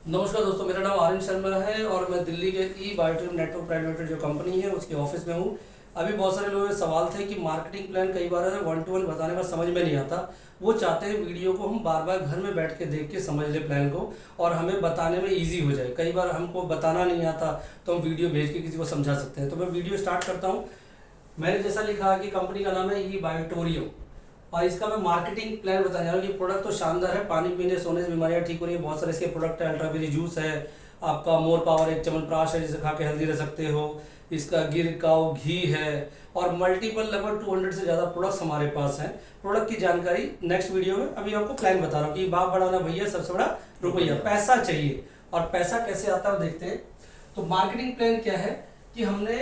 नमस्कार दोस्तों, मेरा नाम आर्यन शर्मा है और मैं दिल्ली के ई बायोट्रिम नेटवर्क प्राइवेट लिमिटेड जो कंपनी है उसके ऑफिस में हूँ। अभी बहुत सारे लोगों के सवाल थे कि मार्केटिंग प्लान कई बार है 1-to-1 बताने में समझ में नहीं आता। वो चाहते हैं वीडियो को हम बार बार घर में बैठ के देख के समझ ले प्लान को और हमें बताने में ईजी हो जाए। कई बार हमको बताना नहीं आता तो हम वीडियो भेज के किसी को समझा सकते हैं। तो मैं वीडियो स्टार्ट करता हूँ। मैंने जैसा लिखा कि कंपनी का नाम है ई बायोटोरियम और इसका मैं मार्केटिंग प्लान बताने जा रहा हूँ। ये प्रोडक्ट तो शानदार है, पानी पीने सोने से बीमारियाँ ठीक हो रही है। बहुत सारे इसके प्रोडक्ट है। अल्ट्राबेरी जूस है, आपका मोर पावर एक च्यवनप्राश है जिसे खा के हेल्दी रह सकते हो। इसका गिर काऊ घी है और मल्टीपल लगभग 200 से ज़्यादा प्रोडक्ट्स हमारे पास हैं। प्रोडक्ट की जानकारी नेक्स्ट वीडियो में। अभी आपको प्लान बता रहा हूँ कि बाप बढ़ाना भैया सबसे बड़ा रुपया, पैसा चाहिए। और पैसा कैसे आता है देखते हैं। तो मार्केटिंग प्लान क्या है कि हमने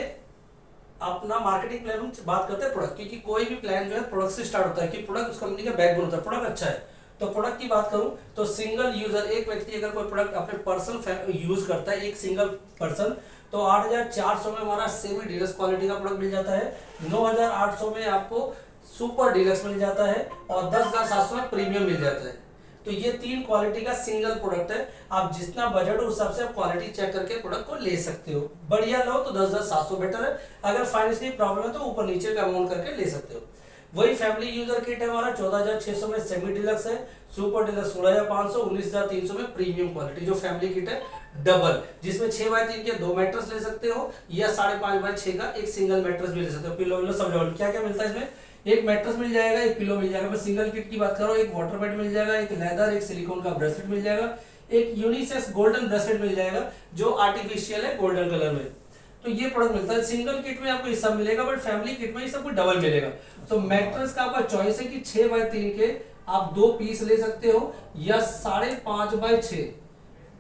अपना मार्केटिंग प्लान हम बात करते हैं प्रोडक्ट, क्योंकि कोई भी प्लान जो है प्रोडक्ट से स्टार्ट होता है कि प्रोडक्ट उस कंपनी का बैकबोन होता है। प्रोडक्ट अच्छा है तो प्रोडक्ट की बात करूं तो सिंगल यूजर, एक व्यक्ति अगर कोई प्रोडक्ट अपने पर्सनल यूज करता है, एक सिंगल पर्सन, तो 8400 में हमारा सेमी डीलक्स क्वालिटी का प्रोडक्ट मिल जाता है। 9800 में आपको सुपर डीलक्स मिल जाता है और 10700 में प्रीमियम मिल जाता है। तो ये 3 क्वालिटी का सिंगल प्रोडक्ट है। आप जितना बजट हो उस हिसाब से आप क्वालिटी चेक करके प्रोडक्ट को ले सकते हो। बढ़िया लो तो 10,700 बेटर है। अगर फाइनेंशियली प्रॉब्लम है तो ऊपर नीचे का अमाउंट करके ले सकते हो। वही फैमिली यूजर किट है हमारा 14,600 में सेमी डिलक्स है, सुपर डिलक्स 16,500, 19,300 में प्रीमियम क्वालिटी जो फैमिली किट है डबल, जिसमें 6x3 के 2 मैट्रेस ले सकते हो या 5.5x6 का एक सिंगल मैट्रेस भी ले सकते हो। पिलो विलो सब डबल। क्या क्या मिलता है इसमें? एक मैट्रेस मिल जाएगा, एक पिलो मिल जाएगा। मैं सिंगल किट की बात कर रहा हूँ। एक वाटर बेड मिल जाएगा, एक लेदर, एक सिलिकॉन का ब्रेसलेट मिल जाएगा, एक यूनिसेक्स गोल्डन ब्रेसलेट मिल जाएगा जो आर्टिफिशियल है गोल्डन कलर में। तो ये प्रोडक्ट मिलता है। सिंगल किट में आपको ये सब मिलेगा, बट फैमिली किट में ये सब डबल मिलेगा। तो मैट्रेस का आपका चॉइस है कि 6x3 के आप 2 पीस ले सकते हो या 5.5x6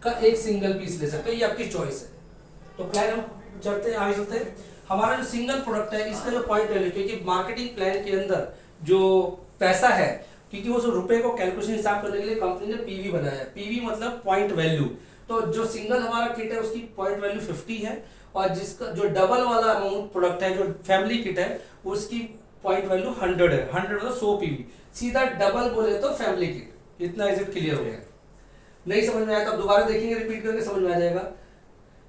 का एक सिंगल पीस ले सकते हो, ये आपकी चॉइस है। तो प्लान हम चलते हैं, आगे चलते हैं। हमारा जो सिंगल प्रोडक्ट है इसका जो पॉइंट वैल्यू, क्योंकि मार्केटिंग प्लान के अंदर जो पैसा है, क्योंकि वो रुपए को कैलकुलेशन हिसाब करने के लिए कंपनी ने पीवी बनाया है। पीवी मतलब पॉइंट वैल्यू। तो जो सिंगल हमारा किट है उसकी पॉइंट वैल्यू 50 है और जिसका जो डबल वाला अमाउंट प्रोडक्ट है जो फैमिली किट है उसकी पॉइंट वैल्यू 100 है। 100 मतलब 100 पीवी। सीधा डबल बोले तो फैमिली किट। इतना इज इट क्लियर हो गया? नहीं समझ में आया तो दोबारा देखेंगे, रिपीट करके समझ में आ जाएगा।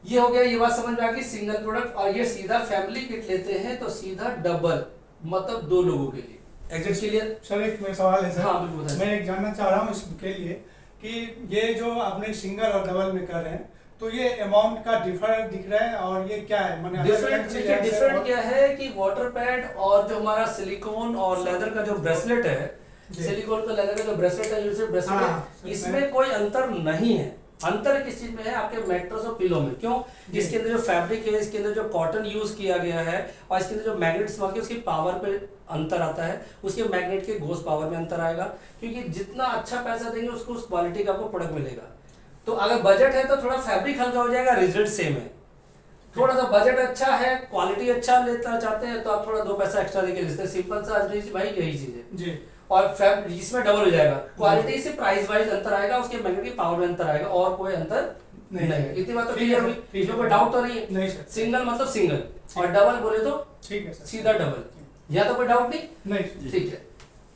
ये हो गया, ये बात समझ में आ गई सिंगल प्रोडक्ट। और ये सीधा फैमिली किट लेते हैं तो सीधा डबल, मतलब 2 लोगों के लिए। Exact clear? सर एक मेरा सवाल है सर। हाँ बिल्कुल। मैं एक जानना चाह रहा हूँ इसके लिए कि ये जो आपने सिंगल और डबल में कर रहे हैं तो ये अमाउंट का डिफरेंस दिख रहा है और ये क्या है? मैंने डिफरेंट क्या है कि वाटर पैड और जो हमारा सिलिकॉन और लेदर का जो ब्रेसलेट है, सिलिकॉन का लेदर का जो ब्रेसलेट है, यूनिसेक्स ब्रेसलेट है, इसमें कोई अंतर नहीं है। अंतर किस चीज में है? आपके मैट्रेस और पिलो में। क्यों? इसके अंदर जो फैब्रिक है, इसके अंदर जो कॉटन यूज किया गया है और इसके अंदर जो मैग्नेट्स लगे उसकी पावर पे अंतर आता है, उसके मैग्नेट के गोस पावर में अंतर आएगा। क्योंकि जितना अच्छा पैसा देंगे उसको उस क्वालिटी का आपको प्रोडक्ट मिलेगा। तो अगर बजट है तो थोड़ा फैब्रिक हल्का हो जाएगा, रिजल्ट सेम है। थोड़ा सा बजट अच्छा है, क्वालिटी अच्छा लेना चाहते हैं तो आप थोड़ा 2 पैसा एक्स्ट्रा देके ले सकते हैं। सिंपल सा भाई यही चीज है जी। और इसमें डबल हो जाएगा। क्वालिटी से प्राइस वाइज अंतर आएगा, उसके मैग्नेट की पावर में अंतर आएगा और कोई अंतर नहीं है। इतनी बात तो क्लियर हुई? इसमें कोई डाउट तो नहीं है? नहीं सर। सिंगल मतलब सिंगल और डबल बोले तो ठीक है सर, सीधा डबल। या तो कोई डाउट नहीं? ठीक है।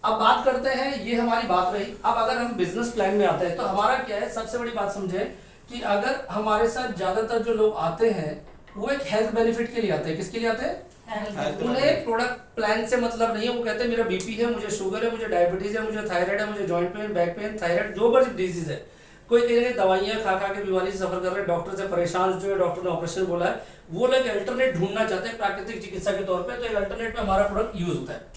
अब बात करते हैं, ये हमारी बात रही। अब अगर हम बिजनेस प्लान में आते हैं तो हमारा क्या है, सबसे बड़ी बात समझे कि अगर हमारे साथ ज्यादातर जो लोग आते हैं वो एक हेल्थ बेनिफिट के लिए आते हैं। किसके लिए आते हैं? उन्हें प्रोडक्ट प्लान से मतलब नहीं है। वो कहते हैं मेरा बीपी है, मुझे शुगर है, मुझे डायबिटीज है, मुझे थायराइड है, मुझे joint pain, back pain, thyroid, जो भी डिजीज है। कोई कहीं ना कहीं दवाइयां खा खा के बीमारी से सफर कर रहे हैं, डॉक्टर से परेशान जो है, डॉक्टर ने ऑपरेशन बोला है, वो लोग अल्टरनेट ढूंढना चाहते हैं प्राकृतिक चिकित्सा के तौर पे। तो एक अल्टरनेट में हमारा प्रोडक्ट यूज होता है।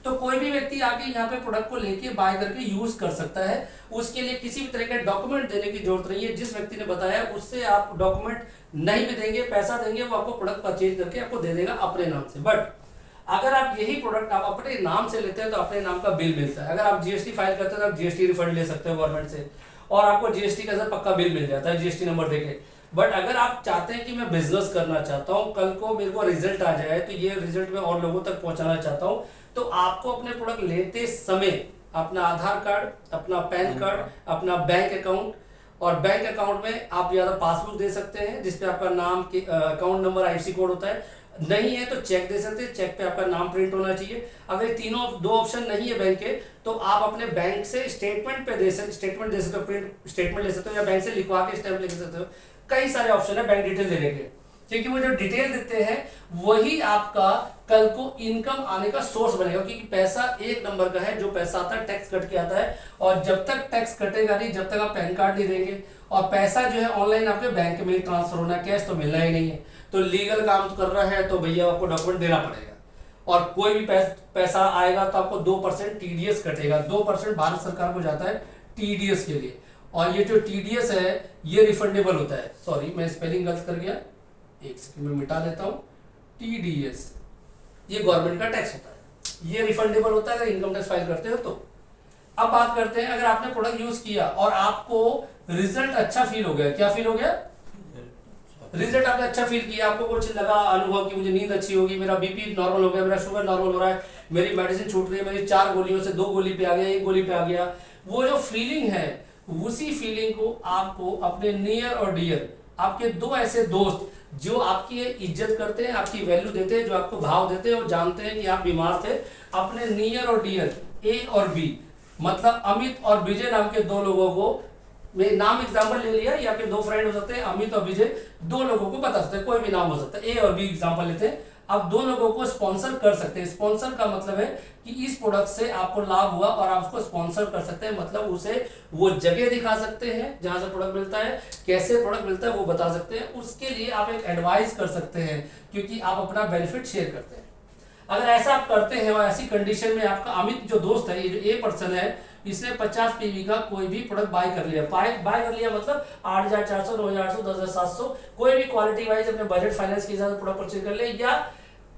तो कोई भी व्यक्ति आके यहाँ पे प्रोडक्ट को लेके बाय करके यूज कर सकता है। उसके लिए किसी भी तरह का डॉक्यूमेंट देने की जरूरत नहीं है। जिस व्यक्ति ने बताया उससे आप डॉक्यूमेंट नहीं भी देंगे, पैसा देंगे, वो आपको प्रोडक्ट परचेज करके आपको दे देगा अपने नाम से। बट अगर आप यही प्रोडक्ट आप अपने नाम से लेते हैं तो अपने नाम का बिल मिलता है। अगर आप जीएसटी फाइल करते हैं तो आप जीएसटी रिफंड ले सकते हो गवर्नमेंट से और आपको जीएसटी का पक्का बिल मिल जाता है, जीएसटी नंबर देके। बट अगर आप चाहते हैं कि मैं बिजनेस करना चाहता हूँ, कल को मेरे को रिजल्ट आ जाए तो ये रिजल्ट मैं और लोगों तक पहुंचाना चाहता हूँ, तो आपको अपने प्रोडक्ट लेते समय अपना आधार कार्ड, अपना पैन कार्ड, अपना बैंक अकाउंट और बैंक अकाउंट में आप या तो पासबुक दे सकते हैं जिसपे आपका नाम, अकाउंट नंबर, आईएफएससी कोड होता है, नहीं है तो चेक दे सकते हैं, चेक पे आपका नाम प्रिंट होना चाहिए। अगर तीनों दो ऑप्शन नहीं है बैंक के, तो आप अपने बैंक से स्टेटमेंट दे सकते हो, प्रिंट स्टेटमेंट ले सकते हो, या बैंक से लिखवा के स्टैम्प ले सकते हो। कई सारे ऑप्शन है बैंक डिटेल देने के, क्योंकि वो जो डिटेल देते हैं वही आपका कल को इनकम आने का सोर्स बनेगा। क्योंकि पैसा एक नंबर का है, जो पैसा आता है टैक्स कट के आता है, और जब तक टैक्स कटेगा नहीं, जब तक आप पैन कार्ड नहीं देंगे, और पैसा जो है ऑनलाइन आपके बैंक में ही ट्रांसफर होना, कैश तो मिलना ही नहीं है। तो लीगल काम कर रहा है तो भैया आपको डॉक्यूमेंट देना पड़ेगा, और कोई भी पैसा आएगा तो आपको 2% टीडीएस कटेगा। 2% भारत सरकार को जाता है टीडीएस के लिए, और ये जो टीडीएस है ये रिफंडेबल होता है। सॉरी, मैं स्पेलिंग गलत कर गया, एक सेकंड में मिटा देता हूं। टीडीएस ये गवर्नमेंट का टैक्स होता है, ये रिफंडेबल होता है अगर इनकम टैक्स फाइल करते हो तो। अब बात करते हैं, अगर आपने प्रोडक्ट यूज किया और आपको रिजल्ट अच्छा फील हो गया, क्या फील हो गया? रिजल्ट आपने अच्छा फील किया, आपको कुछ लगा अनुभव कि मुझे नींद अच्छी होगी, मेरा बीपी नॉर्मल हो गया, मेरा शुगर नॉर्मल हो रहा है, मेरी मेडिसिन छूट रही है, मेरी 4 गोलियों से 2 गोली पे आ गया, 1 गोली पे आ गया, वो जो फीलिंग है उसी फीलिंग को आपको अपने नियर और डियर, आपके 2 ऐसे दोस्त जो आपकी इज्जत करते हैं, आपकी वैल्यू देते हैं, जो आपको भाव देते हैं और जानते हैं कि आप बीमार थे, अपने नियर और डियर ए और बी, मतलब अमित और विजय नाम के 2 लोगों को, मैं नाम एग्जांपल ले लिया, या आपके 2 फ्रेंड हो सकते हैं अमित और विजय, 2 लोगों को बता सकते हैं, कोई भी नाम हो सकता है, ए और बी एग्जांपल लेते हैं। आप 2 लोगों को स्पॉन्सर कर सकते हैं। स्पॉन्सर का मतलब है कि इस प्रोडक्ट से आपको लाभ हुआ और आप उसको स्पॉन्सर कर सकते हैं, मतलब उसे वो जगह दिखा सकते हैं जहां से प्रोडक्ट मिलता है, कैसे प्रोडक्ट मिलता है वो बता सकते हैं, उसके लिए आप एक एडवाइस कर सकते हैं, क्योंकि आप अपना बेनिफिट शेयर करते हैं। अगर ऐसा आप करते हैं और ऐसी कंडीशन में आपका अमित जो दोस्त है, ये जो ए पर्सन है, इसने 50 पीवी का कोई भी प्रोडक्ट बाय कर लिया, बाय कर लिया मतलब 8,400, 9,800, 10,700, कोई भी क्वालिटी वाइज अपने बजट फाइनेंस के हिसाब से प्रोडक्ट परचेज कर ले, या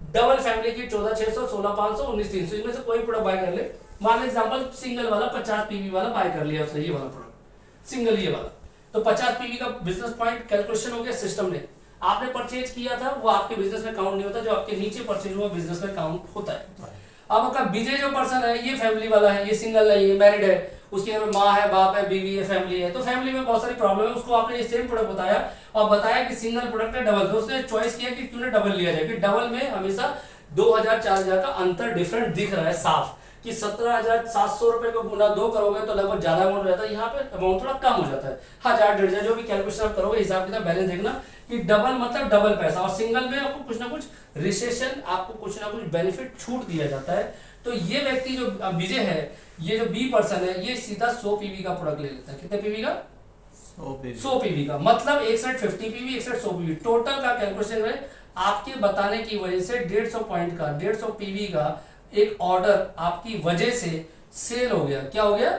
डबल फैमिली की 14,600, 16,500, 19,300, इनमें से कोई प्रोडक्ट बाय कर ले। मान एग्जांपल सिंगल वाला 50 पीवी वाला बाय कर लिया उसने, ये वाला प्रोडक्ट सिंगल ये वाला, तो 50 पीवी का बिजनेस पॉइंट कैलकुलेशन हो गया सिस्टम ने, आपने परचेज किया था, वो आपके बिजनेस में काउंट नहीं होता, जो आपके नीचे परचेज हुआ बिजनेस में काउंट होता है। अब आपका विजय जो पर्सन है ये फैमिली वाला है, ये सिंगल नहीं है, मैरिड है, उसके घर में माँ है, बाप है, बीवी है, फैमिली है, तो फैमिली में बहुत सारी प्रॉब्लम है, उसको आपने सेम प्रोडक्ट बताया और बताया कि सिंगल प्रोडक्ट है डबल, तो उसने चॉइस किया कि क्यों ना डबल लिया जाए, कि डबल में हमेशा 2,000 4,000 का अंतर डिफरेंट दिख रहा है साफ, कि 17,700 रुपए को गुना 2 करोगे तो लगभग ज्यादा अमाउंट हो जाता है, यहाँ पे अमाउंट थोड़ा कम हो जाता है, 1,000 1,500 जो भी कैलकुलेशन आप करोगे हिसाब किताब बैलेंस देखना कि डबल मतलब डबल पैसा, और सिंगल में आपको कुछ ना कुछ रिसेशन, आपको कुछ ना कुछ बेनिफिट छूट दिया जाता है। तो ये व्यक्ति जो विजय है, ये जो बी पर्सन है, ये सीधा 100 पीवी का प्रोडक्ट ले लेता है। कितने पीवी का? 100 पीवी का, मतलब एक साइड 50 पीवी, एक साइड 100 पीवी, टोटल का कैलकुलेशन में आपके बताने की वजह से 150 पॉइंट का 150 पीवी का एक ऑर्डर आपकी वजह से सेल हो गया। क्या हो गया?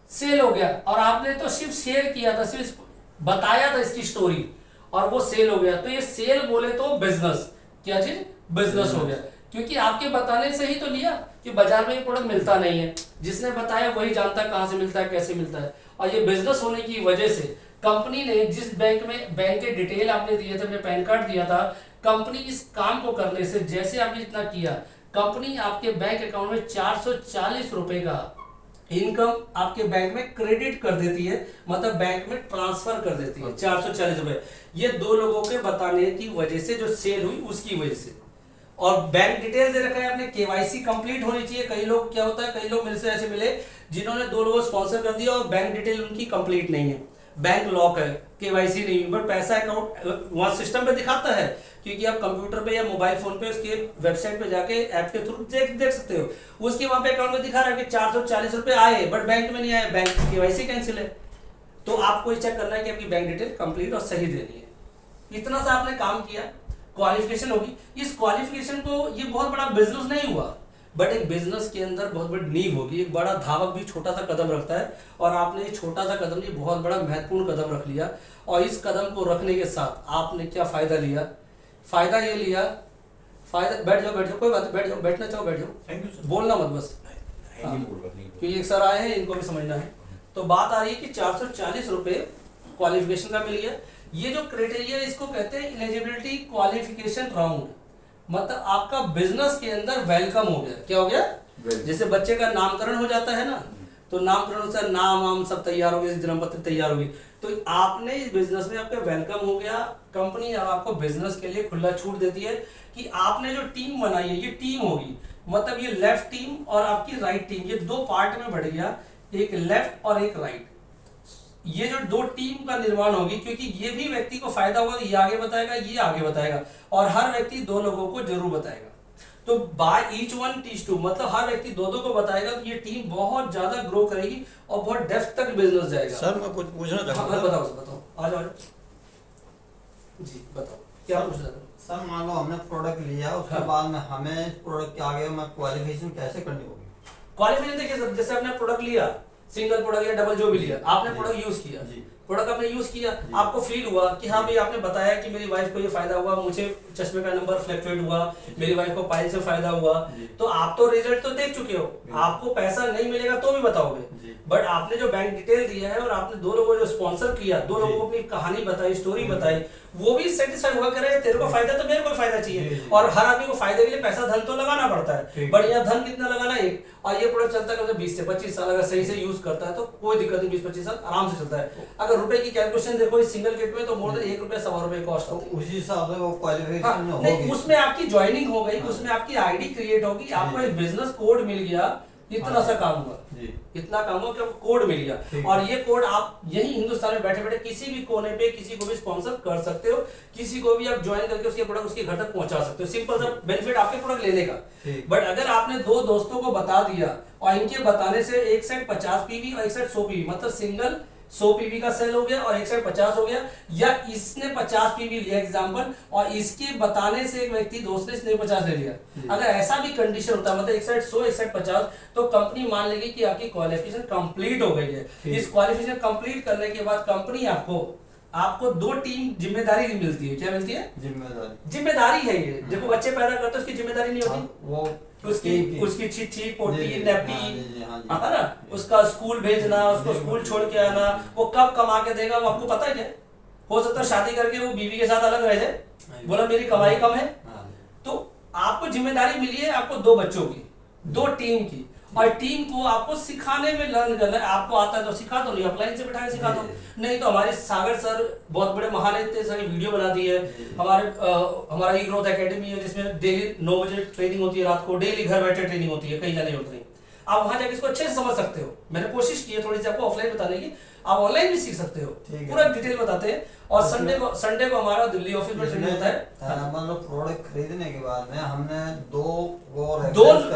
सेल हो गया। और आपने तो सिर्फ शेयर किया था, सिर्फ बताया था इसकी स्टोरी, और वो सेल हो गया। तो ये सेल बोले तो बिजनेस, क्या चीज? बिजनेस हो गया, क्योंकि आपके बताने से ही तो लिया, कि बाजार में ये प्रोडक्ट मिलता नहीं है, जिसने बताया वही जानता है कहां से मिलता है, कैसे मिलता है। और ये बिजनेस होने की वजह से कंपनी ने जिस बैंक में, बैंक के डिटेल आपने दिए थे, अपने पैन कार्ड दिया था, कंपनी इस काम को करने से, जैसे आपने इतना किया, कंपनी आपके बैंक अकाउंट में 440 रुपए का इनकम आपके बैंक में क्रेडिट कर देती है, मतलब बैंक में ट्रांसफर कर देती है 440 रुपए। ये 2 लोगों के बताने की वजह से जो सेल हुई उसकी वजह से। और बैंक डिटेल दे रखा है आपने, केवाईसी कंप्लीट होनी चाहिए। कई लोग क्या होता है, कई लोग मेरे से ऐसे मिले जिन्होंने 2 लोगों स्पॉन्सर कर दिया और बैंक डिटेल उनकी कंप्लीट नहीं है, बैंक लॉक है, केवाईसी नहीं, बट पैसा अकाउंट वहां सिस्टम पे दिखाता है, क्योंकि आप कंप्यूटर पे या मोबाइल फोन पे उसके वेबसाइट पे जाके ऐप के थ्रू देख सकते हो, उसके वहां पे अकाउंट में दिखा रहा है कि 440 रुपए आए, बट बैंक में नहीं आए, बैंक की केवाईसी कैंसिल है। तो आपको चेक करना है कि आपकी बैंक डिटेल कंप्लीट और सही देनी है। इतना सा आपने काम किया, क्वालिफिकेशन होगी। इस क्वालिफिकेशन को, ये बहुत बड़ा बिजनेस नहीं हुआ, बट एक बिजनेस के अंदर बहुत बड़ी नींव होगी। एक बड़ा धावक भी छोटा सा कदम रखता है, और आपने ये छोटा सा कदम नहीं, बहुत बड़ा महत्वपूर्ण कदम रख लिया। और इस कदम को रखने के साथ आपने क्या फायदा लिया? फायदा ये लिया, फायदा, बैठ जाओ, कोई बात नहीं, बैठ जाओ, बैठना चाहो बैठ जाओ, थैंक यू, बोलना मत बस, क्योंकि एक सर आए हैं, इनको भी समझना है। तो बात आ रही है कि 440 रुपए क्वालिफिकेशन का मिल गया। ये जो क्राइटेरिया, इसको कहते हैं एलिजिबिलिटी क्वालिफिकेशन राउंड, मतलब आपका बिजनेस के अंदर वेलकम हो गया। क्या हो गया? जैसे बच्चे का नामकरण हो जाता है ना, तो नामकरण अनुसार नाम वाम सब तैयार हो गया, जन्म पत्र तैयार हो गई, तो आपने इस बिजनेस में आपका वेलकम हो गया। कंपनी अब आपको बिजनेस के लिए खुला छूट देती है कि आपने जो टीम बनाई है ये टीम होगी, मतलब ये लेफ्ट टीम और आपकी राइट टीम, ये दो पार्ट में बढ़ गया, एक लेफ्ट और एक राइट। ये जो दो टीम का निर्माण होगी, क्योंकि ये भी व्यक्ति को फायदा होगा, ये आगे बताएगा, ये आगे बताएगा, और हर व्यक्ति दो लोगों को जरूर बताएगा। तो by each one teach two, मतलब हर व्यक्ति दो दो को बताएगा, तो ये टीम बहुत ज्यादा ग्रो करेगी और बहुत डेप्थ तक बिजनेस जाएगा। सर मैं कुछ पूछना चाहूँगा। बताओ आ जाओ जी, बताओ क्या पूछना चाहते हो? सर मान लो हमने प्रोडक्ट लिया, उसके हाँ। बाद में हमें प्रोडक्ट के आगे में क्वालिफिकेशन कैसे करनी होगी? क्वालिफिकेशन देखिए सर, जैसे आपने प्रोडक्ट लिया, सिंगल प्रोडक्ट या डबल जो भी लिया, आपने जी। प्रोडक्ट यूज किया, जी। प्रोडक्ट आपने यूज किया, जी। आपको फील हुआ कि हाँ भाई, आपने बताया कि मेरी वाइफ को ये फायदा हुआ, मुझे चश्मे का नंबर फ्लक्चुएट हुआ, मेरी वाइफ को पाइल से फायदा हुआ, जी। तो आप तो रिजल्ट तो देख चुके हो, आपको पैसा नहीं मिलेगा तो भी बताओगे, जी। बट आपने जो बैंक डिटेल दिया है और आपने दो लोगों को जो स्पॉन्सर किया, दो जी। लोगों को अपनी कहानी बताई, स्टोरी बताई, वो भी सेटिस्फाइड हुआ, करे तेरे को फायदा तो मेरे को फायदा जी, चाहिए। जी। और हर आदमी को फायदे के लिए पैसा धन तो लगाना पड़ता है, ठीक। बट यहाँ धन कितना लगाना है, एक, और ये प्रोडक्ट चलता है 20 से 25 साल, अगर सही से यूज करता है तो कोई दिक्कत नहीं, 20-25 साल आराम से चलता है। अगर रुपए की कैलकुलेशन देखो इस सिंगल किट में, तो मोर देन 1 रुपया 1.25 रुपए कॉस्ट तो होती है। उसी हिसाब से वो क्वालिफिकेशन हाँ, नहीं, होगी। उसमें आपकी ज्वाइनिंग हो गई, हाँ। उसमें आपकी आईडी क्रिएट होगी, आपको जी। एक बिजनेस कोड मिल गया, इतना हाँ। सा काम हुआ, जी। इतना काम हुआ कि आपको कोड मिल गया, ठीक और है। ये कोड आप यही हिंदुस्तान में बैठे बैठे किसी भी कोने पे किसी को भी स्पॉन्सर कर सकते हो, किसी को भी आप ज्वाइन करके उसके प्रोडक्ट उसके घर तक पहुंचा सकते हो, सिंपल सा बेनिफिट आपके प्रोडक्ट लेने का। ठीक। बट अगर आपने दो दोस्तों को बता दिया और इनके बताने से एक साइड 50 पीवी और एक साइड 100 पीवी, मतलब सिंगल 100 पीवी का सेल हो गया और एक साइड 50 हो गया, या इसने 50 पीवी लिया एग्जांपल, और इसके बताने से एक व्यक्ति दोस्त ने इसने 50 ले लिया, अगर ऐसा भी कंडीशन होता है, मतलब एक साइड 100 एक साइड 50, तो कंपनी मान लेगी कि आपकी क्वालिफिकेशन कंप्लीट हो गई है। इस क्वालिफिकेशन कंप्लीट करने के बाद कंपनी आपको दो टीम जिम्मेदारी मिलती है। क्या मिलती है? जिम्मेदारी है ये। देखो बच्चे पैदा करते हैं, उसकी जिम्मेदारी नहीं होती, वो उसकी छिछी पोटी नैपी, हाँ है ना, उसका स्कूल भेजना, उसको स्कूल छोड़ के आना, वो कब कमा के देगा वो आपको पता है क्या? हो सकता है शादी करके वो बीवी के साथ अलग रह जाए, बोला मेरी कमाई कम है। तो आपको जिम्मेदारी मिली है, आपको दो बच्चों की, दो टीम की, और टीम को आपको सिखाने में लर्न करना है। आपको आता है तो सिखा दो, नहीं अपलाइन से बैठा के सिखा दो, नहीं तो हमारे सागर सर बहुत बड़े महान, इतने सारी वीडियो बना दी है। हमारा ई ग्रोथ एकेडमी है, जिसमें डेली 9 बजे ट्रेनिंग होती है, रात को डेली घर बैठे ट्रेनिंग होती है, कहीं जाने की जरूरत नहीं। आप वहां जाके इसको अच्छे से समझ सकते हो। मैंने कोशिश की है थोड़ी सी आपको ऑफलाइन बताने की, आप ऑनलाइन भी सीख सकते हो, पूरा डिटेल बताते हैं। और संडे को हमारा दिल्ली ऑफिस में ट्रेनिंग होता है। मतलब प्रोडक्ट खरीदने के बाद में हमने दो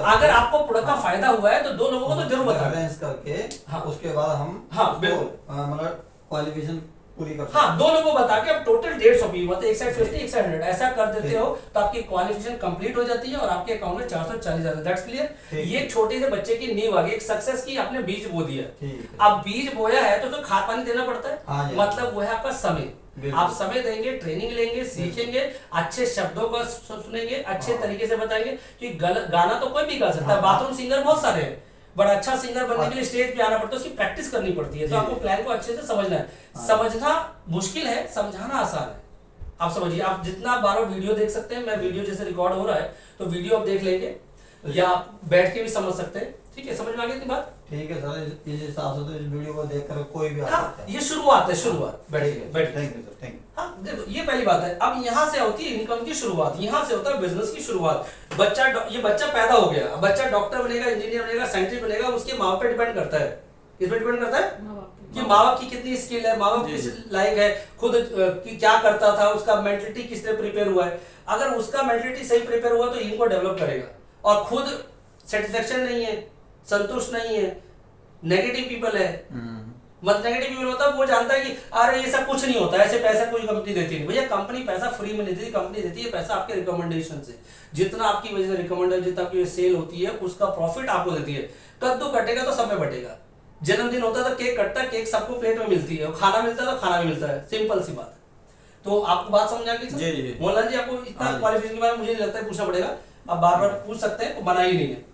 अगर आपको प्रोडक्ट का फायदा हुआ है तो दो लोगों को तो जरूर बताना रेफरेंस करके, हाँ। उसके बाद हम बिल्कुल मतलब क्वालिफिकेशन पूरी कर सकते हाँ, दो लोगों को बता के आप टोटल 150 पी, मतलब एक साइड 50 एक साइड 100 ऐसा कर देते हो, तो आपकी क्वालिफिकेशन कंप्लीट हो जाती है और आपके अकाउंट में 440 जाता है। That's clear. ये छोटे से बच्चे की नींव आ गई, एक सक्सेस की, आपने बीज बो दिया। अब बीज बोया है तो खाद पानी देना पड़ता है, मतलब वो है आपका समय। आप समय देंगे, ट्रेनिंग लेंगे, सीखेंगे, अच्छे शब्दों को सुनेंगे, अच्छे तरीके से बताएंगे। कि गाना तो कोई भी गा सकता है, बाथरूम सिंगर बहुत सारे हैं, बड़ा अच्छा सिंगर बनने के लिए स्टेज पे आना पड़ता है, उसकी प्रैक्टिस करनी पड़ती है। तो आपको प्लान को अच्छे से समझना है। समझना मुश्किल है, समझाना आसान है। आप समझिए, आप जितना 12 वीडियो देख सकते हैं, मैं वीडियो जैसे रिकॉर्ड हो रहा है तो वीडियो आप देख लेंगे, या आप बैठ के भी समझ सकते हैं। ठीक है, समझ में आ गई इतनी बात? ठीक है सर, इस हिसाब से तो इस वीडियो को देखकर कोई भी आ हाँ, सकता है। ये शुरुआत है, शुरुआत। बैठिए। Thank you sir, thank you. हाँ, देखो ये पहली बात है। अब यहाँ से होती है इनकम की शुरुआत, यहाँ से होता है बिजनेस की शुरुआत। ये बच्चा पैदा हो गया, बच्चा डॉक्टर बनेगा, इंजीनियर बनेगा, साइंटिस्ट बनेगा, उसके माँ पे डिपेंड करता है। किस पे डिपेंड करता है? कि माँ बाप की कितनी स्किल है, माँ बाप किस लायक है, खुद की क्या करता था, उसका मेंटलिटी किस तरह प्रिपेयर हुआ है। अगर उसका मेंटलिटी सही प्रिपेयर हुआ तो इनको डेवलप करेगा। और खुद सेटिस्फेक्शन नहीं है, संतुष्ट नहीं है, नेगेटिव पीपल है, मतलब नेगेटिव पीपल मतलब वो जानता है कि अरे ये सब कुछ नहीं होता, ऐसे पैसा कोई कंपनी देती नहीं। भैया कंपनी पैसा फ्री में नहीं देती, कंपनी देती है पैसा आपके रिकमेंडेशन से। जितना आपकी वजह से रिकमेंड है, जितना आपकी सेल होती है, उसका प्रॉफिट आपको देती है। कद्दू कटेगा तो सब में बटेगा। जन्मदिन होता है तो केक कटता है, केक सबको प्लेट में मिलती है, खाना मिलता है तो खाना भी मिलता है, सिंपल सी बात। तो आपको बात समझ आ गई? जी। मोहनलाल जी, आपको इतना क्वालिफिकेशन के बारे में मुझे नहीं लगता है पूछना पड़ेगा, आप बार बार पूछ सकते हैं, बना ही नहीं है।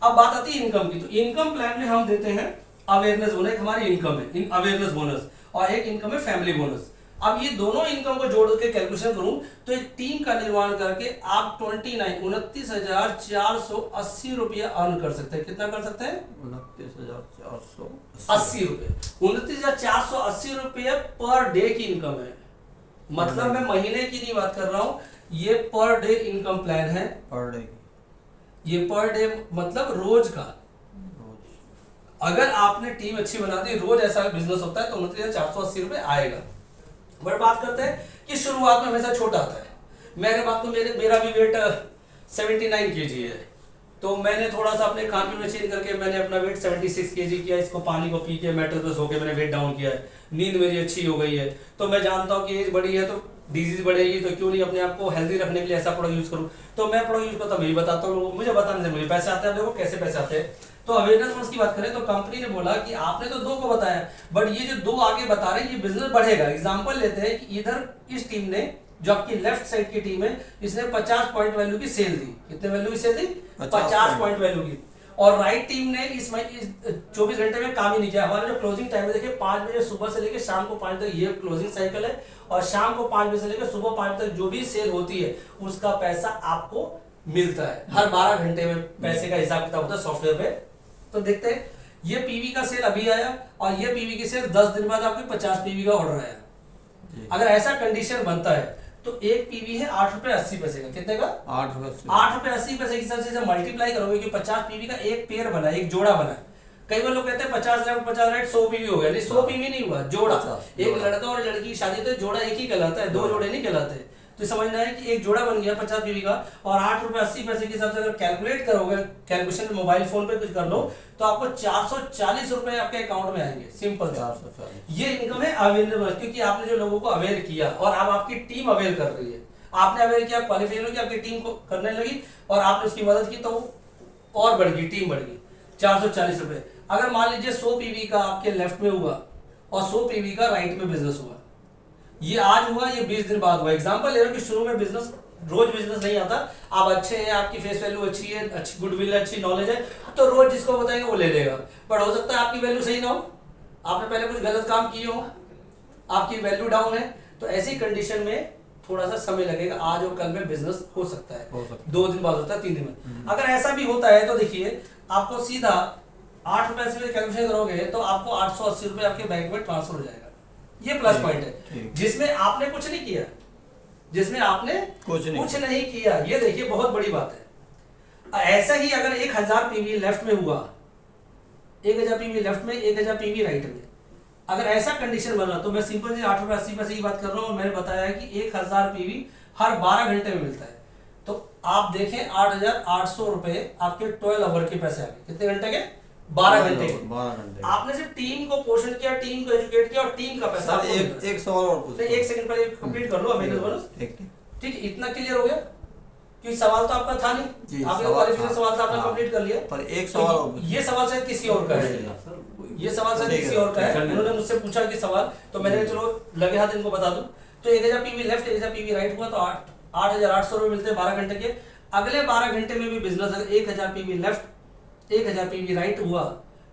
अब बात आती है इनकम की। तो इनकम प्लान में हम देते हैं अवेयरनेस बोनस, हमारी इनकम है अवेयरनेस बोनस, और एक इनकम है फैमिली बोनस। अब ये दोनों इनकम को जोड़ के कैलकुलेशन करूं तो एक टीम का निर्माण करके आप 29,29,480 रुपया अर्न कर सकते हैं। कितना कर सकते हैं? 29,480 रुपये। 29,480 रुपये पर डे की इनकम है। मतलब मैं महीने की नहीं बात कर रहा हूं, ये पर डे इनकम प्लान है। पर डे, ये पर डे मतलब रोज का। अगर आपने टीम अच्छी बना दी, रोज ऐसा बिजनेस होता है तो 29,480 रुपये आएगा। बट बात करते हैं कि शुरुआत में हमेशा छोटा आता है। मैं अगर बात करूं, मेरा भी वेट 79 kg है, तो मैंने थोड़ा सा अपने खान पीन में चेंज करके मैंने अपना वेट 76 kg किया। इसको पानी को पी के मेट्रो पे सो के मैंने वेट डाउन किया है। नींद मेरी अच्छी हो गई है, तो मैं जानता हूँ कि एज बढ़ी है तो डिजीज बढ़ेगी, तो क्यों नहीं अपने आप को हेल्दी रखने के लिए ऐसा प्रोडक्ट यूज करूँ। तो मैं प्रोडक्ट यूज करता हूँ, यही बताता हूँ लोगों को। मुझे बताने से मुझे पैसे आते हैं। देखो कैसे पैसे आते हैं। तो अवेयरनेस की बात करें तो कंपनी ने बोला कि आपने तो 2 को बताया, बट ये जो 2 आगे बता रहे हैं ये बिजनेस बढ़ेगा। एग्जांपल लेते हैं कि इधर इस टीम ने, जो आपकी लेफ्ट साइड की टीम है, इसने 50 पॉइंट वैल्यू की सेल दी। कितने वैल्यू की सेल दी? 50 पॉइंट वैल्यू की। और राइट टीम ने इस 24 घंटे में काम ही नहीं किया। हमारा जो क्लोजिंग टाइम है देखिए, 5 बजे सुबह से लेकर शाम को 5 तक ये क्लोजिंग साइकिल है, और शाम को 5 बजे से लेकर सुबह 5 तक जो भी सेल होती है उसका पैसा आपको मिलता है। हर 12 घंटे में पैसे का हिसाब किताब होता है सॉफ्टवेयर पे। तो देखते हैं, ये पीवी का सेल अभी आया और ये पीवी की सेल 10 दिन बाद आपके 50 पीवी का ऑर्डर आया। अगर ऐसा कंडीशन बनता है तो एक पीवी है 8 रुपए 80 पैसे का। कितने का? 8 रुपए 80 पैसे के हिसाब से मल्टीप्लाई करोगे कि 50 पीवी का एक पेयर बना, एक जोड़ा बना। कई बार लोग कहते हैं 50 लेफ्ट 50 राइट 100 पीवी हो गया। नहीं, 100 पीवी नहीं हुआ, जोड़ा। एक लड़का और लड़की की शादी तो जोड़ा एक ही कहलाता है, 2 जोड़े नहीं कहलाते। तो समझना है कि एक जोड़ा बन गया 50 पीवी का, और 8 रुपए 80 पैसे के हिसाब से अगर कैलकुलेट करोगे, कैलकुलेशन में मोबाइल फोन पे कुछ कर लो, तो आपको 440 रुपए आपके अकाउंट में आएंगे। सिंपल 440। ये इनकम है अवेयरनेस, क्योंकि आपने जो लोगों को अवेयर किया और अब आपकी टीम अवेयर कर रही है। आपने अवेयर किया, क्वालिफिकेशन की आपकी टीम को करने लगी और आपने उसकी मदद की, तो और बढ़ गई, टीम बढ़ गई। 440 रुपए। अगर मान लीजिए 100 पीवी का आपके लेफ्ट में हुआ और 100 पीवी का राइट में बिजनेस हुआ, ये आज हुआ, ये 20 दिन बाद हुआ। एग्जांपल ले रहा हूं कि शुरू में बिजनेस, रोज बिजनेस नहीं आता, आप अच्छे हैं, आपकी फेस वैल्यू अच्छी है, अच्छी गुडविल है, अच्छी नॉलेज है, तो रोज जिसको बताएंगे वो ले लेगा। बट हो सकता है आपकी वैल्यू सही ना हो, आपने पहले कुछ गलत काम किए हो, आपकी वैल्यू डाउन है, तो ऐसी कंडीशन में थोड़ा सा समय लगेगा। आज और कल में बिजनेस हो सकता है, 2 दिन बाद होता है, 3 दिन में। अगर ऐसा भी होता है तो देखिए, आपको सीधा 8 रुपए से कैलकुलेशन करोगे तो आपको 880 रुपए आपके बैंक में ट्रांसफर हो जाएगा। ये प्लस पॉइंट है, जिसमें आपने कुछ नहीं किया, जिसमें आपने कुछ नहीं किया। ये देखिए बहुत बड़ी बात है। ऐसा ही अगर 1000 पीवी लेफ्ट में हुआ, 1000 पीवी लेफ्ट में, 1000 पीवी राइट में, अगर ऐसा कंडीशन बना, तो मैं सिंपल से 8 रुपए 80 पैसे की बात कर रहा हूं। मैंने बताया कि 1000 पीवी हर 12 घंटे में मिलता है। तो आप देखें 8,800 रुपए आपके 12 आवर के पैसे आ गए। कितने घंटे के? 12 घंटे। आपने सिर्फ टीम को पोषण किया, टीम को एजुकेट किया और टीम का पैसा। एक सवाल और पूछो। 1 सेकंड पहले कंप्लीट कर लो अवेयरनेस बोनस। ठीक, इतना क्लियर हो गया? क्योंकि सवाल तो आपका था नहीं, आपने क्वालिफिकेशन सवाल था, आपने कंप्लीट कर लिया। पर एक सवाल और, ये सवाल शायद किसी और का है, ये सवाल शायद किसी और का है। उन्होंने मुझसे पूछा कि सवाल, तो मैंने चलो लगे हाथ इनको बता दूं। तो 1000 पीवी लेफ्ट, 1000 पीवी राइट हुआ, तो 8,800 रुपए मिलते हैं 12 घंटे के। अगले 12 घंटे में भी बिजनेस अगर 1000 पीवी लेफ्ट, 1000 पीवी राइट हुआ,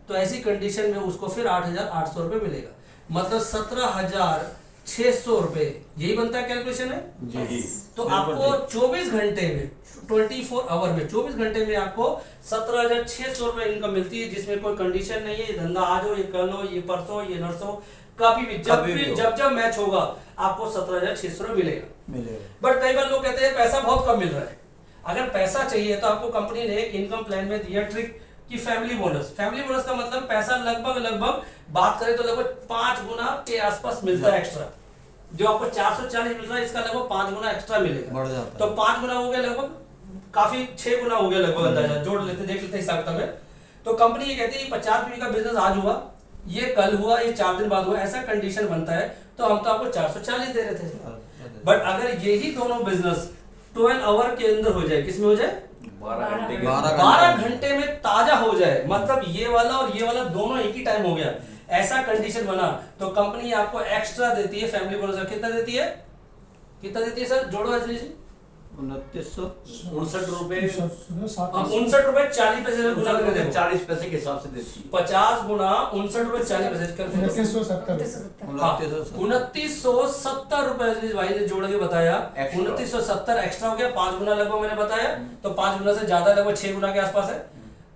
तो ऐसी कंडीशन में उसको फिर 8,800 रुपए मिलेगा। मतलब 17,600 रुपए। यही बनता है कैलकुलेशन है जी। तो आपको 24 घंटे में, 24 आवर में, 24 घंटे में आपको 17,600 रुपए इनकम मिलती है, जिसमें कोई कंडीशन नहीं है। ये धंधा आज हो, ये कल हो, ये परसों, ये नरसों, कभी भी जब मैच होगा आपको 17,600 रुपए मिलेगा। बट कई बार लोग कहते हैं पैसा बहुत कम मिल रहा है। अगर पैसा चाहिए तो आपको कंपनी ने एक इनकम प्लान में दिया ट्रिक कि फैमिली बोनस। फैमिली बोनस का मतलब पैसा लगभग बात करें तो लगभग 5 गुना के आसपास मिलता है एक्स्ट्रा। जो आपको 440 मिल रहा है, इसका लगभग 5 गुना एक्स्ट्रा मिलेगा। बढ़ जाता है। तो 5 गुना हो गया, लगभग काफी 6 गुना हो गया लगभग, अंदाजा जोड़ लेते, देख लेते हिसाब किताब में। तो कंपनी ये कहती है 50 पीवी का बिजनेस आज हुआ, ये कल हुआ, ये 4 दिन बाद हुआ, ऐसा कंडीशन बनता है तो हम तो आपको 440 दे रहे थे। बट अगर यही दोनों बिजनेस 12 आवर के अंदर हो जाए, किसमें हो जाए? 12 घंटे में ताजा हो जाए, मतलब ये वाला और ये वाला दोनों एक ही टाइम हो गया, ऐसा कंडीशन बना, तो कंपनी आपको एक्स्ट्रा देती है फैमिली बोनस। कितना देती है? कितना देती है सर? जोड़ो अजली जी। 2900 59 रुपए, सात 59 रुपए 40 पैसे से गुना करके देखो, 40 पैसे के हिसाब से देती है। 50 गुना 59 रुपए 40 पैसे कर 2970 2970 रुपए अजीज भाई ने जोड़ के बताया। Extra। 2970 एक्स्ट्रा हो गया, 5 गुना लगभग मैंने बताया, तो 5 गुना से ज्यादा लगभग 6 गुना के आसपास है।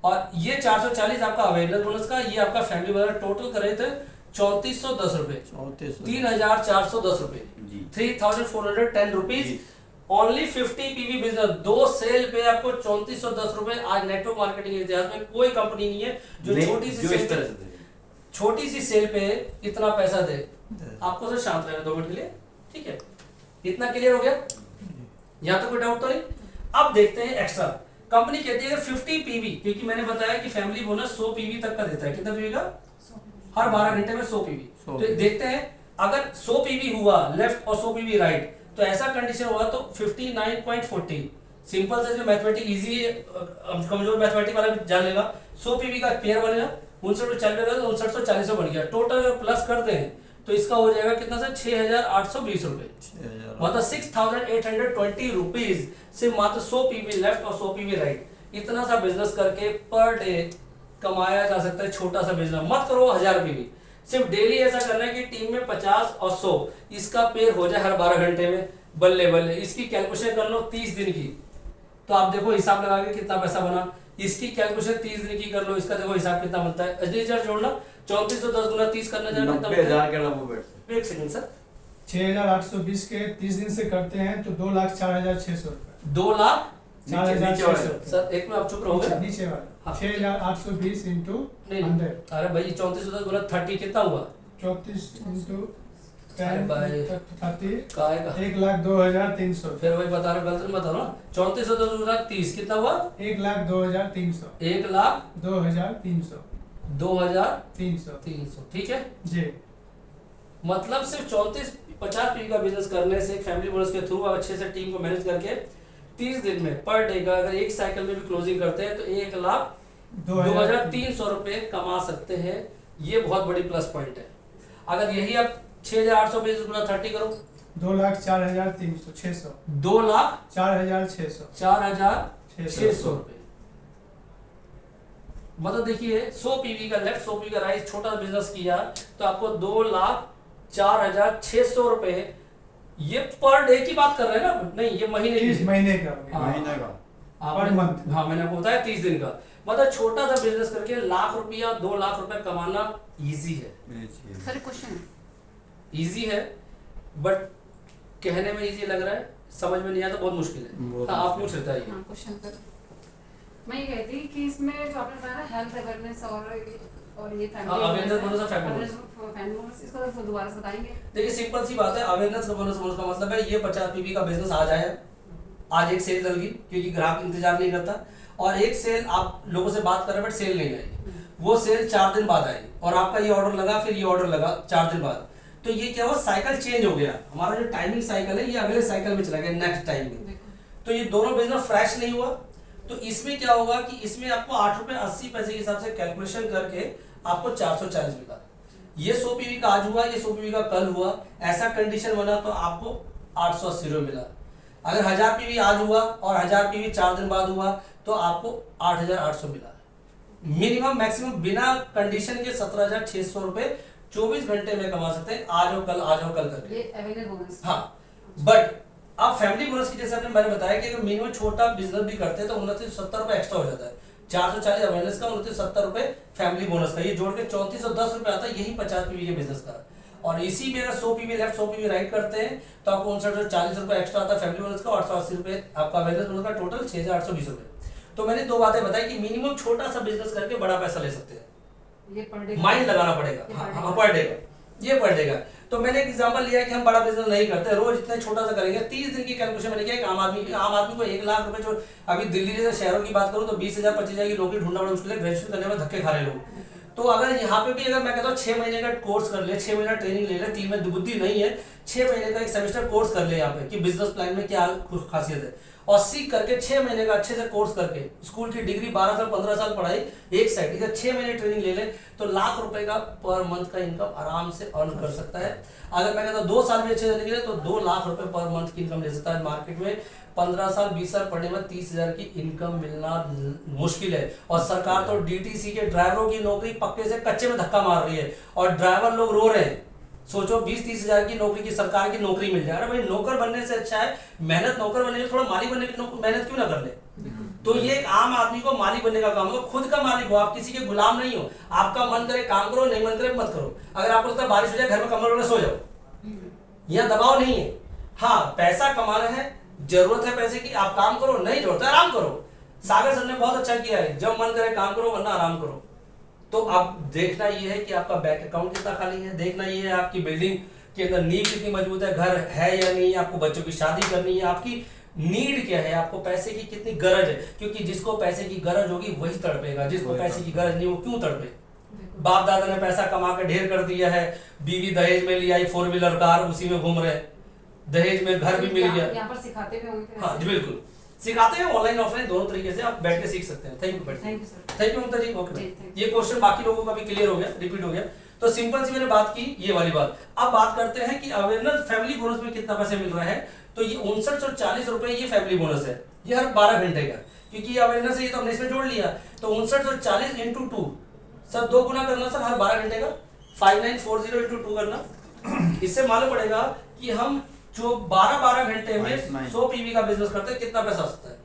और ये 440 आपका अवेयरनेस बोनस का, ये आपका फैमिली बोनस टोटल करे थे 3410 रुपए, 3410 रुपए, जी 3410 रुपीज। जी। ओनली 50 पीवी बिजनेस, 2 सेल पे आपको 3410 रुपए। आज नेटवर्क मार्केटिंग के इतिहास में कोई कंपनी नहीं है जो नहीं, छोटी सी जो इस सेल तरह से दे। छोटी सी सेल पे इतना पैसा दे। आपको सर शांत रहना 2 मिनट के लिए, ठीक है? इतना क्लियर हो गया? यहाँ तो कोई डाउट तो नहीं। अब देखते हैं एक्स्ट्रा। कंपनी कहती है 50 पीवी, क्योंकि मैंने बताया कि फैमिली बोनस 100 पीवी तक का देता है। कितना पीवी का? हर 12 घंटे में 100 पीवी। 100 तो देखते हैं अगर 100 पीवी हुआ लेफ्ट और 100 पीवी राइट, तो ऐसा कंडीशन होगा तो 59.40। सिंपल से जो मैथमेटिक इजी है, कमजोर मैथमेटिक वाला भी जान लेगा। 100 पीवी का पेयर बनेगा, 59 पे 40 तो 5940 बन गया। टोटल अगर प्लस करते हैं तो इसका हो जाएगा कितना सर? 6820 रुपए, मतलब 6820 रुपीज से मात्र 100 पीवी लेफ्ट और 100 पीवी राइट। इतना सा बिजनेस करके पर डे कमाया जा सकता है। छोटा सा बिजनेस मत करो 1000 पीवी, सिर्फ डेली ऐसा करना है कि टीम में 50 और 100 इसका पेयर हो जाए हर 12 घंटे में। बल्ले बल्ले, इसकी कैलकुलेशन कर लो 30 दिन की, तो आप देखो हिसाब लगा के कितना पैसा बना। इसकी कैलकुलेशन 30 दिन की कर लो, इसका देखो हिसाब कितना बनता है। अजय जोड़ना 3410 गुना 30 करना जाना 90,000 के लगभग बैठते हैं। एक सेकंड सर, 6820 के 30 दिन से करते हैं तो 2,04,600 रुपए। 2,04,600। सर एक में आप चुप रहोगे? नीचे वाला हाँ। 6,820 इंटू नहीं 100, अरे भाई 3410 गुना 30 कितना हुआ? 34 इंटू अरे भाई। 30, काय का 1,02,300, फिर वही बता रहे, गलत मत हो ना। 3410 गुना 30 कितना हुआ? 1,02,300, 1,02,300, 2,300 ठीक है? जी। मतलब सिर्फ 34-50 पीवी का बिजनेस करने से फैमिली बोनस के थ्रू अच्छे से टीम को मैनेज करके 30 दिन में पर डे का अगर एक साइकिल में भी क्लोजिंग करते हैं तो 1,02,300 रुपए कमा सकते हैं। ये बहुत बड़ी प्लस पॉइंट है। अगर यही आप 6,820 गुना 30 करो, 2,04,300, 600, 2,04,600 4,600 रुपए। मतलब देखिए 100 पीवी का लेफ्ट 100 पीवी का राइट छोटा बिजनेस किया तो आपको 2,04,600 रुपए। ये पर डे की बात कर रहे हैं ना? नहीं, ये महीने 30 की। महीने का हो गया। हाँ। महीने का पर मंथ। हाँ मैंने आपको बताया 30 दिन का। मतलब छोटा सा बिजनेस करके लाख रुपया 2 लाख रुपए कमाना इजी है। सर क्वेश्चन इजी है बट कहने में इजी लग रहा है, समझ में नहीं आता, बहुत मुश्किल है। बहुत हाँ, आप मुश्किल पूछ रहे थे। हाँ क्वेश्चन सर, मैं ये कहती कि इसमें जो आपने बताया ना हेल्थ अवेयरनेस और ये हाँ, awareness bonus और family bonus। फैमिली बोनस, इसको तो दोबारा से बताएंगे। देखिए सिंपल सी बात है, अवेयरनेस का बोनस का मतलब है ये 50 पीवी का बिजनेस आज आया, आज एक सेल लगी क्योंकि ग्राहक इंतजार नहीं करता, और एक सेल आप लोगों से बात कर रहे हैं बट सेल नहीं आई, वो सेल 4 दिन बाद आई और आपका ये ऑर्डर लगा, फिर ये ऑर्डर लगा 4 दिन बाद। तो ये क्या हुआ, साइकिल चेंज हो गया। हमारा जो टाइमिंग साइकिल है ये अगले साइकिल में चला गया, नेक्स्ट टाइम में। तो ये दोनों बिजनेस फ्रेश नहीं हुआ। तो इसमें क्या होगा कि इसमें आपको 8 रुपए 80 पैसे के हिसाब से कैलकुलेशन करके आपको 440 मिला। ये 100 पीवी का आज हुआ, ये 100 पीवी का कल हुआ, ऐसा कंडीशन बना तो आपको 880 रुपये मिला। अगर 1000 पीवी आज हुआ और 1000 पीवी 4 दिन बाद हुआ तो आपको 8800 मिला। मिनिमम मैक्सिमम बिना कंडीशन के 17,600 रुपए 24 घंटे में कमा सकते हैं, आज और कल करके। ये अवेयरनेस बोनस। हाँ, बट आप फैमिली बोनस की जैसे मैंने बताया कि अगर मिनिमम छोटा बिजनेस भी करते हैं तो 2970 रुपए एक्स्ट्रा हो जाता है। 440 अवेयरनेस का, 2970 रुपए फैमिली बोनस का, ये जोड़ के 3410 रुपए आता है, यही 50 पीवी के बिजनेस का। और इसी में अगर 100 पीवी लेफ्ट 100 पीवी राइट करते हैं तो आपको 5940 रुपए एक्स्ट्रा आता है फैमिली बोनस का, 880 रुपए आपका अवेयरनेस बोनस का, टोटल 6820 रुपए। तो मैंने 2 बातें बताई कि मिनिमम छोटा सा बिजनेस करके बड़ा पैसा ले सकते हैं, ये पर डे माइंड लगाना पड़ेगा। हाँ, पर डे का ये पर डे का। तो मैंने एक एग्जांपल लिया कि हम बड़ा बिजनेस नहीं करते, रोज इतना छोटा सा करेंगे। 30 दिन की कैलकुलेशन मैंने किया एक आम आदमी को 1 लाख रुपए, जो अभी दिल्ली जैसे शहरों की बात करूं तो 20,000 25,000 की नौकरी ढूंढना बड़ा मुश्किल है, ग्रेजुएशन करने में धक्के खा रहे लोग। तो अगर यहाँ पे भी अगर मैं कहता हूँ 6 महीने का कोर्स कर ले, 6 महीना ट्रेनिंग ले ले, 3 में बुद्धि नहीं है 6 महीने का एक सेमेस्टर कोर्स कर ले यहाँ पे कि बिजनेस प्लान में क्या खासियत है, और सीख करके 6 महीने का अच्छे से कोर्स करके स्कूल की डिग्री 12 साल 15 साल पढ़ाई एक साइड, ठीक है, 6 महीने ट्रेनिंग ले ले तो लाख रुपए का पर मंथ का इनकम आराम से अर्न कर सकता है। अगर मैं कहता हूँ 2 साल में अच्छे से निकले तो 2 लाख रुपए पर मंथ की इनकम ले सकता है। मार्केट में 15 साल 20 साल पढ़ने में 30,000 की इनकम मिलना मुश्किल है, और सरकार तो डीटीसी के ड्राइवरों की नौकरी पक्के से कच्चे में धक्का मार रही है, और ड्राइवर लोग रो रहे हैं। सोचो 20-30 हजार की नौकरी की सरकार की नौकरी मिल जाए, अरे भाई नौकर बनने से अच्छा है मेहनत, नौकर बनने से थोड़ा मालिक बनने की मेहनत क्यों ना कर ले। तो ये एक आम आदमी को मालिक बनने का काम है, खुद का मालिक हो, आप किसी के गुलाम नहीं हो। आपका मन करे काम करो, नहीं मन करे मत करो। अगर आपको लगता है बारिश हो जाए घर में कम्बल ओढ़े सो जाओ, यहाँ दबाव नहीं है। हाँ पैसा कमाना है, जरूरत है पैसे की, आप काम करो, नहीं जरूरत है आराम करो। सागर सर ने बहुत अच्छा किया है, जब मन करे काम करो वरना आराम करो। तो अब देखना ये है कि आपका बैंक अकाउंट कितना खाली है, देखना ये है आपकी बिल्डिंग के अंदर नींव कितनी मजबूत है, घर है या नहीं, आपको बच्चों की शादी करनी है, आपकी नीड क्या है, आपको पैसे की कितनी गरज है। क्योंकि जिसको पैसे की गरज होगी वही तड़पेगा, जिसको पैसे की गरज नहीं वो क्यों तड़पे। बाप दादा ने पैसा कमा के ढेर कर दिया है, बीवी दहेज में ली आई 4 व्हीलर कार, उसी में घूम रहे, दहेज में घर भी मिल गया। यहाँ पर सिखाते भी होंगे। हाँ जी बिल्कुल सिखाते हैं, ऑनलाइन ऑफलाइन दोनों तरीके से आप बैठ के सीख सकते हैं। Thank you sir, thank you Mamta ji. Okay ये क्वेश्चन बाकी लोगों का भी क्लियर हो गया, रिपीट हो गया। तो सिंपल सी मैंने बात की ये वाली बात। अब बात करते हैं कि अवेयरनेस फैमिली बोनस में कितना पैसे मिल रहा है। तो ये 5940 रुपए ये फैमिली बोनस है, ये हर 12 घंटे का, क्योंकि ये अवेयरनेस है, ये तो हमने इसमें जोड़ लिया। तो 5940 इंटू 2 सर 2 गुना करना सर हर 12 घंटे का, 5940 इंटू 2 करना। इससे मालूम पड़ेगा कि हम जो 12 घंटे में 100 पीवी का बिजनेस करते हैं कितना पैसा आ सकता है।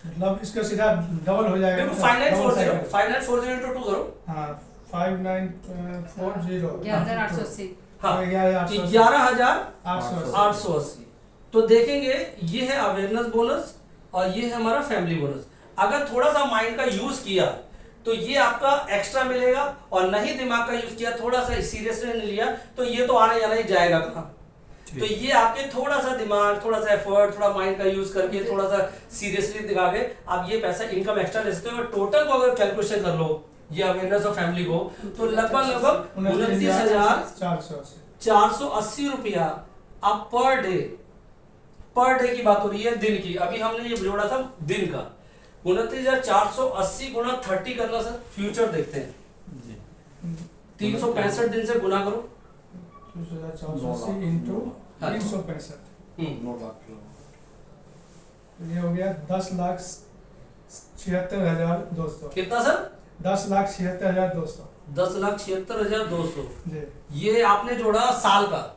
मतलब इसका सीधा डबल हो जाएगा। 5940 इंटू 2 करो। हाँ 5940 11,880। हाँ 11,880। तो देखेंगे ये है अवेयरनेस बोनस और ये है हमारा फैमिली बोनस। अगर थोड़ा सा माइंड का यूज किया तो ये आपका एक्स्ट्रा मिलेगा, और नहीं दिमाग का यूज किया, थोड़ा सा सीरियसली नहीं लिया तो ये तो आने जाना ही जाएगा कहाँ। तो ये आपके थोड़ा सा दिमाग, थोड़ा सा एफर्ट, थोड़ा माइंड का यूज करके, थोड़ा सा सीरियसली दिखा के आप ये पैसा इनकम एक्स्ट्रा ले सकते हो। टोटल को अगर कैलकुलेशन कर लो ये अवेयरनेस और फैमिली को, तो लगभग 29,480 रुपया आप पर डे की बात हो रही है, दिन की। अभी हमने ये जोड़ा था दिन का। 29,480 गुना 30 करना सर, फ्यूचर देखते हैं। 365 दिन से गुना करो, 480 इंटू 365, ये हो गया 10,76,200। कितना सर? 10,76,200। 10,76,200 जी। ये आपने जोड़ा साल का,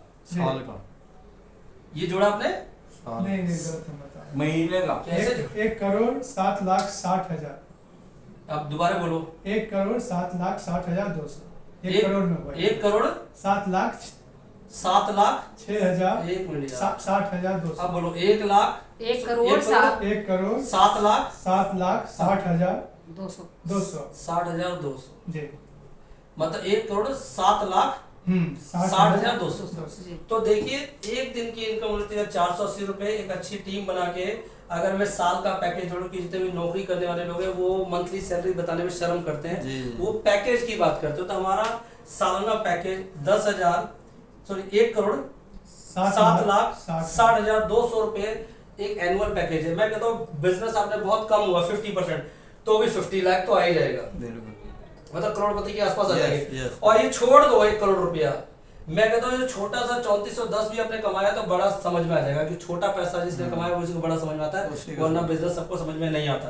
ये जोड़ा आपने नहीं गलत है, बता महीने का कैसे? 1,07,60,000। अब दोबारा बोलो। 1,07,60,200। 1 करोड़ में हुआ। 1 करोड़ 7 लाख 7,06,000। 1 एक मिनट यार। 60,200। अब बोलो 1 लाख 1 करोड़ 7 1 करोड़ 7,60,200। 7,60,200 जी। मतलब 1 करोड़ 7,60,200। 60,200। तो देखिए एक दिन की इनकम होती है 480 रुपए। एक अच्छी टीम बना के अगर मैं साल का पैकेज जोड़ूं कि जितने भी नौकरी करने वाले लोग हैं वो मंथली सैलरी बताने में शर्म करते हैं, वो पैकेज की बात करते हो। तो हमारा सालाना पैकेज 1 करोड़ 7,60,200 रुपए एक एनुअल पैकेज है। मैं कहता हूँ बिजनेस आपने बहुत कम हुआ 50%, तो भी 50 लाख तो आ ही जाएगा, मतलब करोड़पति के आसपास आ जाएंगे। और ये छोड़ दो 1 करोड़ रुपया, मैं कहता हूँ छोटा सा 3410 भी आपने कमाया तो बड़ा समझ में आ जाएगा कि छोटा पैसा जिसने कमाया उसी को बड़ा समझ में आता है, वरना बिजनेस सबको समझ में नहीं आता।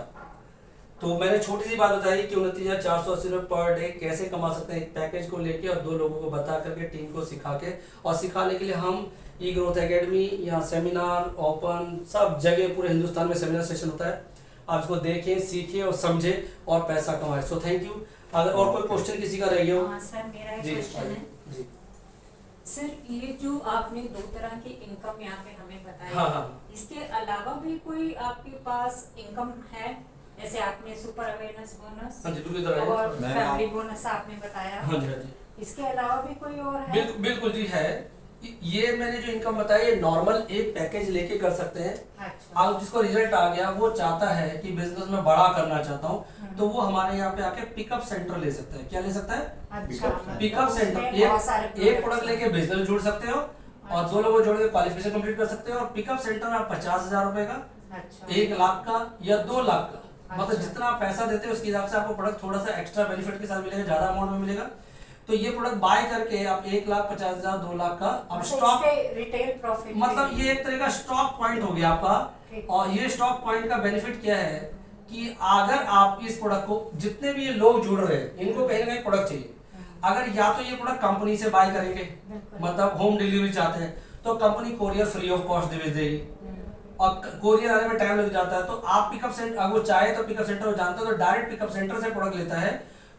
तो मैंने छोटी सी बात बताई कि 29,480 रुपये पर डे कैसे कमा सकते हैं एक पैकेज को लेके, और 2 लोगों को बता करके टीम को सिखा के। और सिखाने के लिए हम ई ग्रोथ एकेडमी, यहाँ सेमिनार ओपन सब जगह पूरे हिंदुस्तान में सेमिनार सेशन होता है। आप इसको देखें, सीखें और समझें और पैसा कमाएं। So thank you. अगर और कोई क्वेश्चन किसी का रह गया हो। सर मेरा एक क्वेश्चन है जी सर, ये जो आपने 2 तरह की इनकम यहाँ पे हमें बताई, हाँ। इसके अलावा भी कोई आपके पास इनकम है? जैसे आपने सुपर अवेयरनेस बोनस हाँ जी बिल्कुल इधर आइए। और फैमिली बोनस आपने बताया, हाँ जी हाँ जी इसके अलावा भी कोई और है? बिल्कुल जी है। ये मैंने जो इनकम बताई ये नॉर्मल एक पैकेज लेके कर सकते हैं। अच्छा। अब जिसको रिजल्ट आ गया वो चाहता है कि बिजनेस में बड़ा करना चाहता हूँ, तो वो हमारे यहाँ पे आके पिकअप सेंटर ले सकता है। क्या ले सकता है? अच्छा, पिकअप सेंटर। एक प्रोडक्ट लेके बिजनेस जुड़ सकते हो और 2 लोगों जोड़ के क्वालिफिकेशन कंप्लीट कर सकते हैं। और पिकअप सेंटर आप 50,000 रुपए का, अच्छा 1 लाख का या 2 लाख का, मतलब अच्छा। जितना आप पैसा देते हैं उसके हिसाब से आपको प्रोडक्ट थोड़ा सा एक्स्ट्रा बेनिफिट के साथ मिलेगा, ज्यादा अमाउंट में मिलेगा। तो ये प्रोडक्ट बाय करके आप 1,50,000 2 लाख का अब स्टॉक, रिटेल प्रॉफिट मतलब ये एक तरह का स्टॉक पॉइंट हो गया आपका। ठीक। और ये स्टॉक पॉइंट का बेनिफिट क्या है कि अगर आप इस प्रोडक्ट को, जितने भी ये लोग जुड़ रहे हैं इनको कहीं ना कहीं प्रोडक्ट चाहिए, अगर या तो ये प्रोडक्ट कंपनी से बाय करेंगे, बिल्कुल। मतलब होम डिलीवरी चाहते हैं तो company courier free of cost भेज देगी, और कोरियर आने में टाइम लग जाता है। तो आप पिकअप सेंटर, अगर वो चाहे तो पिकअप सेंटर जानते हो तो डायरेक्ट पिकअप सेंटर से प्रोडक्ट लेता है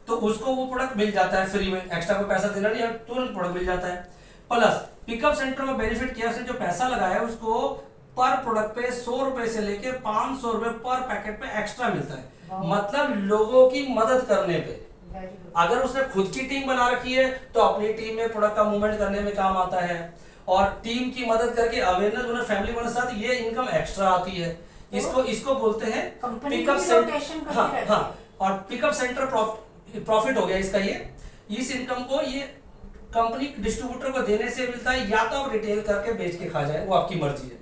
तो उसको वो प्रोडक्ट मिल जाता है फ्री में, एक्स्ट्रा कोई पैसा देना नहीं है, तुरंत प्रोडक्ट मिल जाता है। प्लस पिकअप सेंटर में बेनिफिट क्या है, उसने जो पैसा लगाया है उसको पर प्रोडक्ट पे 100 रुपए से लेके 500 रुपए पर पैकेट पे एक्स्ट्रा मिलता है, मतलब लोगों की मदद करने पे। अगर उसने खुद की टीम बना रखी है तो अपनी टीम में प्रोडक्ट का मूवमेंट करने में काम आता है, और टीम की मदद करके अवेयरनेस बनने, फैमिली बनने साथ ये इनकम एक्स्ट्रा आती है। इसको बोलते हैं पिकअप सेंटर। हाँ हाँ, और पिकअप सेंटर प्रॉफिट हो गया इसका। ये इस इनकम को ये कंपनी डिस्ट्रीब्यूटर को देने से मिलता है, या तो आप रिटेल करके बेच के खा जाए, वो आपकी मर्जी है।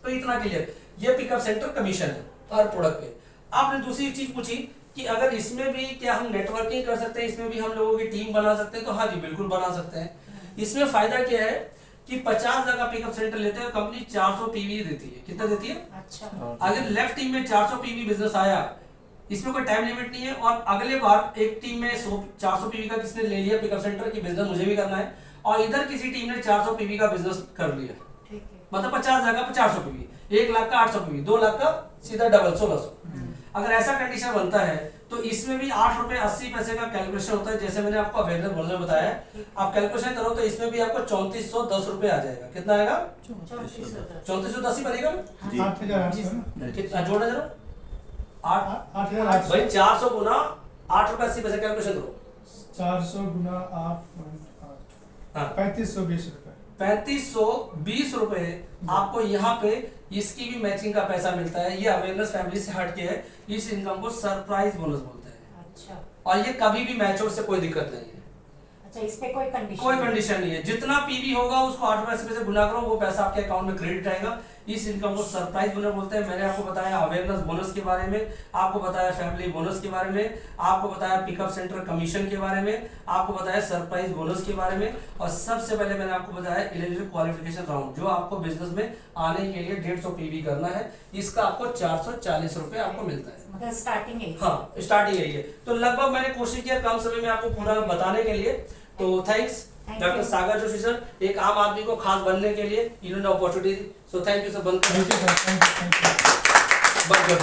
तो इतना क्लियर, ये पिकअप सेंटर कमीशन है हर प्रोडक्ट पे। आपने दूसरी चीज पूछी कि अगर इसमें भी क्या हम नेटवर्किंग कर सकते हैं, इसमें भी हम लोगों की टीम बना सकते हैं, तो हाँ जी बिल्कुल बना सकते हैं। इसमें फायदा क्या है कि 50,000 का पिकअप सेंटर लेते हैं, कंपनी 400 पीवी देती है। कितना देती है? अच्छा। अगर लेफ्ट टीम में 400 पीवी बिजनेस आया, इसमें कोई टाइम लिमिट नहीं है, और अगले बार एक टीम में 400 पीवी का किसने ले लिया पिकअप सेंटर की बिजनेस मुझे भी करना है, और इधर किसी टीम ने 400 पीवी का बिजनेस कर लिया, मतलब 50,000 का 400 पीवी, 1 लाख का 800 पीवी, 2 लाख का सीधा डबल 1600। अगर ऐसा कंडीशन बनता है तो इसमें भी 8 रुपए 80 पैसे का कैलकुलेशन होता है, जैसे मैंने आपको अवेयरनेस बोलने में बताया। आप कैलकुलेशन करो तो इसमें भी आपको 3410 रुपए आ जाएगा। कितना आएगा? 3410 ही बनेगा ना? 8,800 कितना जोड़ना जरा? 8,800 भाई 400 गुना 8 रुपए 80 पैसे कैलकुलेशन करो। 400 गुना 8.8 हाँ 3520 रुपए। 3520 रुपए आपको यहाँ पे इसकी भी मैचिंग का पैसा मिलता है। ये अवेयरनेस फैमिली से हटके है, इस इनकम को सरप्राइज बोनस बोलते हैं। अच्छा। और ये कभी भी मैच हो, से कोई दिक्कत नहीं है। अच्छा, इस पे कोई कंडीशन नहीं है। जितना पीवी होगा उसको 8 रुपए से गुना करो, वो पैसा आपके अकाउंट में क्रेडिट आएगा। इस इनकम को सरप्राइज बोनस बोलते हैं। मैंने आपको बताया अवेयरनेस बोनस के बारे में, आपको बताया फैमिली बोनस के बारे में, आपको बताया पिकअप सेंटर कमीशन के बारे में, आपको बताया सरप्राइज बोनस के बारे में, और सबसे पहले मैंने आपको बताया एलिजिबल क्वालिफिकेशन राउंड, जो आपको बिजनेस में आने के लिए 150 पीवी करना है। इसका आपको 440 रुपए आपको मिलता है। मतलब स्टार्टिंग है। हाँ स्टार्टिंग यही है। तो लगभग मैंने कोशिश किया कम समय में आपको पूरा बताने के लिए। तो थैंक्स डॉक्टर सागर जोशी सर, एक आम आदमी को खास बनने के लिए इन्होंने opportunity. So thank you sir. बंद कर